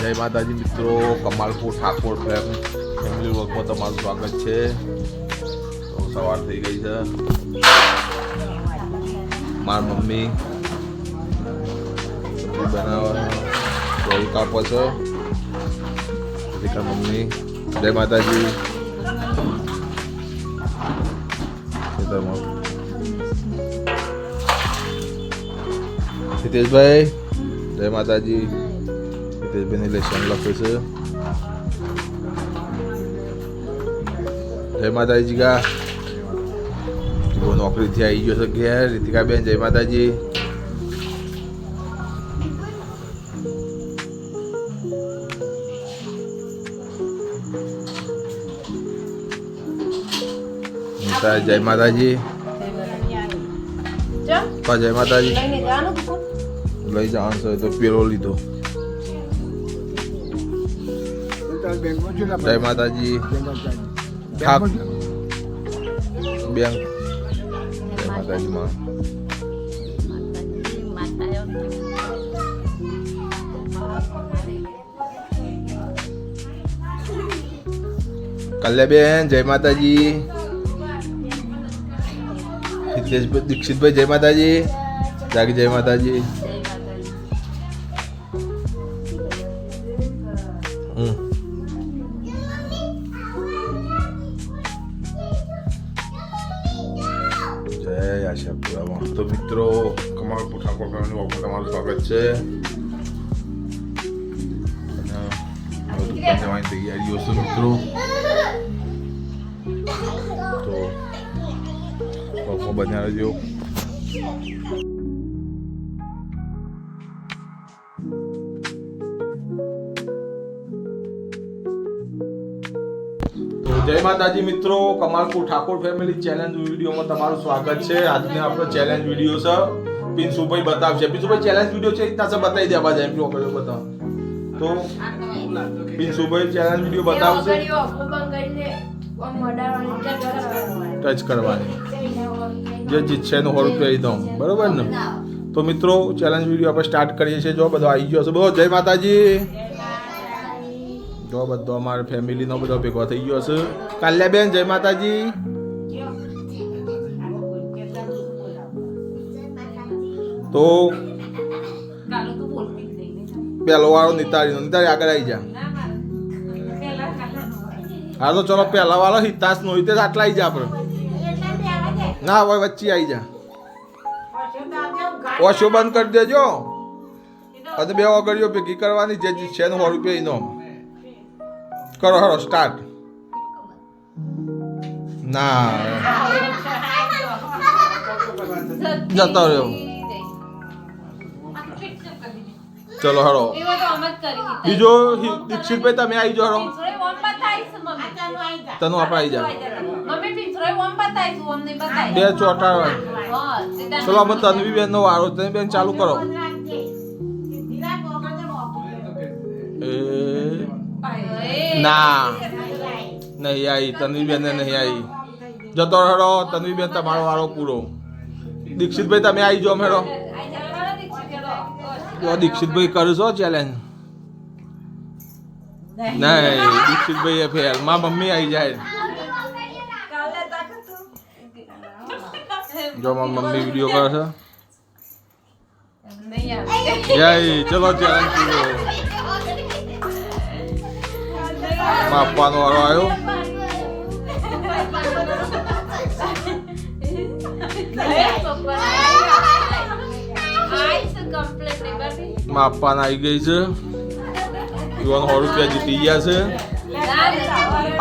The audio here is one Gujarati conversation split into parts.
જય માતાજી મિત્રો, કમાલપુર ઠાકોર ફેમિલી વર્કમાં તમારું સ્વાગત છે. તો સવાર થઈ ગઈ છે. મારી મમ્મી સબ્જી બનાવે, રોલ કાપો છો. મમ્મી જય માતાજી. હિતેશભાઈ જય માતાજી. હિતેશભાઈની લેશન લખે છે. જય માતાજી જીગા. જીગો નોકરીથી આવી ગયો છે ઘેર. રીતિકાબેન જય માતાજી. જય માતાજી. જય માતાજી. લઈ જવાનું છે તો પેલો લીધો. જય માતાજી. બેંક જય માતાજી માં. કલ્યાબેન જય માતાજી. દીક્ષિતભાઈ જય માતાજી. જાગી જય માતાજી. જય આશાપુરામાં. તો મિત્રો, કમાલપુર ઠાકોર ફેમિલી વર્કમાં તમારું સ્વાગત છે. દુકાન જવાની તૈયારીઓ છે મિત્રો. તો બન્યા રહેજો. જય માતાજી મિત્રો, કમાલપુર ઠાકોર ફેમિલી ચેલેન્જ વિડીયોમાં તમારું સ્વાગત છે. આજનો આપણો ચેલેન્જ વિડીયો છે. પિન્સુભાઈ બતાવશે. પિન્સુભાઈ ચેલેન્જ વિડીયો છે રીતના છે બતાવી દેવા જાય. એમ કર્યો બતાવ તો પિન્સુભાઈ ચેલેન્જ વિડીયો બતાવશે. ટચ કરવાની જે જીતશે એનું 100 રૂપિયા આવી દઉં. બરોબર ને? તો મિત્રો, ચેલેન્જ વિડીયો આપણે સ્ટાર્ટ કરીએ છીએ. જો બધો આવી ગયો છે. બોલો જય માતાજી. જો બધો અમારા ફેમિલીનો બધો ભેગો થઈ ગયો છે. કાલ્યાબેન જય માતાજી. તો પેલો વાળો નિતારી આગળ આવી જા. હા તો ચલો, પેલા વાળો હિતાશ નો હિતેશ આટલા આવી જા. આપણે ના હોય વચ્ચે આવી જા. ઓછો બંધ કરી દેજો. અને બે ઓગળીઓ ભેગી કરવાની. જે છે 100 રૂપિયા એનો કરો. હરો સ્ટાર્ટ. ના જતો રહ્યો. ચલો હરો. બીજો દીક્ષિતભાઈ તમે આવી જાઓ. હરો તનું આપણે આવી જાવ. બે ચોટા. ચલો અમે તન્વી બેન નો વારો. તન્વી બેન ચાલુ કરો. ના નહીં આવી. તન્વી બેન ને નહીં આવી. જતો રહો. તન્વી બેન તમારો વારો પૂરો. દીક્ષિતભાઈ તમે આવી જાઓ. મેળો દીક્ષિતભાઈ કરશો ચેલેન્જ? નહીં, દીક્ષિતભાઈ એ ફેલ. માં મમ્મી આવી જાય. જો માં મમ્મી વિડીયો કરે છે. જય. ચલો ચેલેન્જ પૂરો. આપવાનો વારો આવ્યો. માપવાના આવી ગઈ છે. યુવાન 100 રૂપિયા જીતી ગયા છે.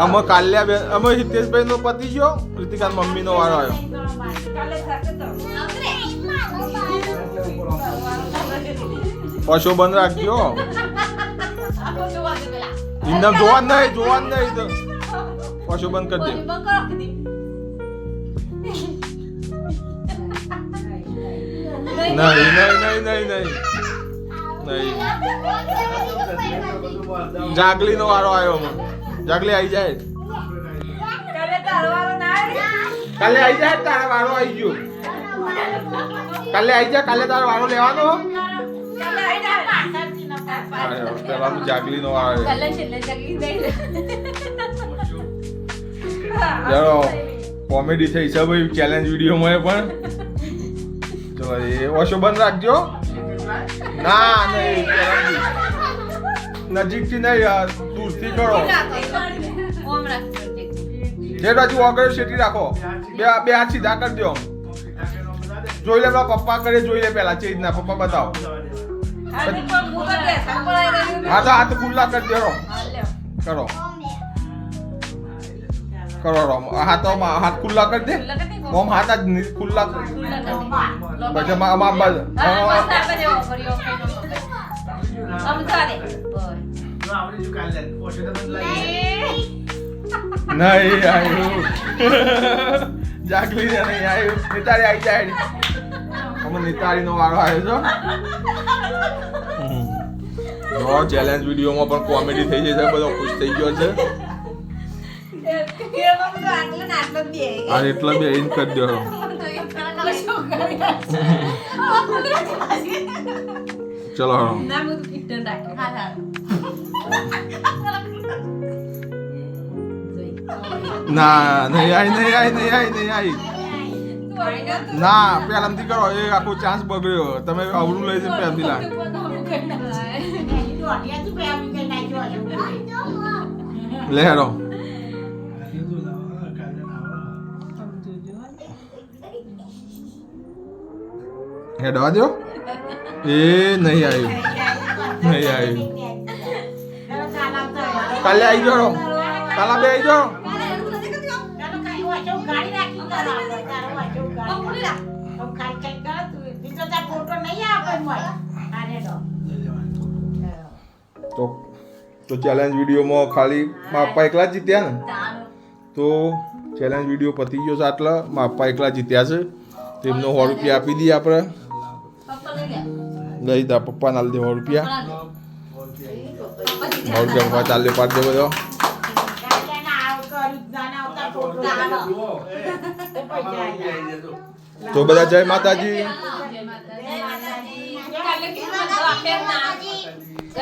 અમે કાલ્યાબેન અમે હિતેશભાઈ નો પતિ ગયો. રીતિકા મમ્મી નો વારો આવ્યો. પશો બંધ રાખજો. ઇન્દમ જોવા નહીં. પશો બંધ કરી દે. નહીં. જાગલી નો વારો આવ્યો. જાગલી આવી જાય. કાલે આવી જાય. તારા વારો આવી ગયો. કાલે આવી જા. કાલે તારો વારો લેવાનો. પેલાનું જાગલી નો આવે કલર છેલ્લે જગી દઈ ચલો કોમેડી થઈ છે ભાઈ ચેલેન્જ વિડીયોમાં પણ ચલો એ ઓશો બંધ રાખજો ના નહીં નજીકથી નહીં દૂરથી કરો ઓમ રાખજો જે બાજુ વગર શેટી રાખો બે હાથ સીધા કરી દો જોઈ લે પેલા પપ્પા કરે જોઈ લે પેલા ચેજ ના પપ્પા બતાવો હા તો હાથ ખુલ્લા કરી દો કરો કરો રોમ હાથ ખુલ્લા કરી દે મોમ હાથ જ ખુલ્લા પછી આમાં બાદ નહીં આવ્યું જાગલી ને નહીં આવ્યું નિતારી આવી જાય અમે નિતારી નો વારો આવ્યો છો ચેલેન્જ વિડીયોમાં પણ કોમેડી થઈ જાય છે બધો ખુશ થઈ ગયો છે આ એટલા બે ઇન કરી દો ચલો ના નહીં આવી ના પેલામથી કરો એ આખો ચાન્સ બગડ્યો તમે અવળું લઈ જઈને પેલામથી લાગ લે હેડો હેડવા દો એ નહીં આવ્યું કાલે આવી જાઓ કાલા બે આવી જાઓ તો ચેલેન્જ વિડીયોમાં ખાલી માપા એકલા જ જીત્યા ને તો ચેલેન્જ વિડીયો પતી ગયો છે આટલા માપા એકલા જીત્યા છે તેમનો 100 રૂપિયા આપી દઈએ આપણે લઈ દા પપ્પા ના દે 100 રૂપિયા 100 રૂપિયા ચાલે પાડ દે બધો તો બધા જય માતાજી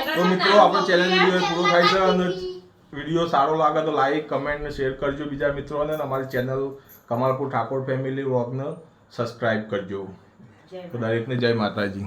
તો મિત્રો આપણો ચેલેન્જ વિડીયો પૂરો થાય છે અને વિડીયો સારો લાગે તો લાઈક કમેન્ટ ને શેર કરજો બીજા મિત્રોને અને અમારી ચેનલ કમાલપુર ઠાકોર ફેમિલી વ્લોગને સબસ્ક્રાઇબ કરજો તો દરેકને જય માતાજી.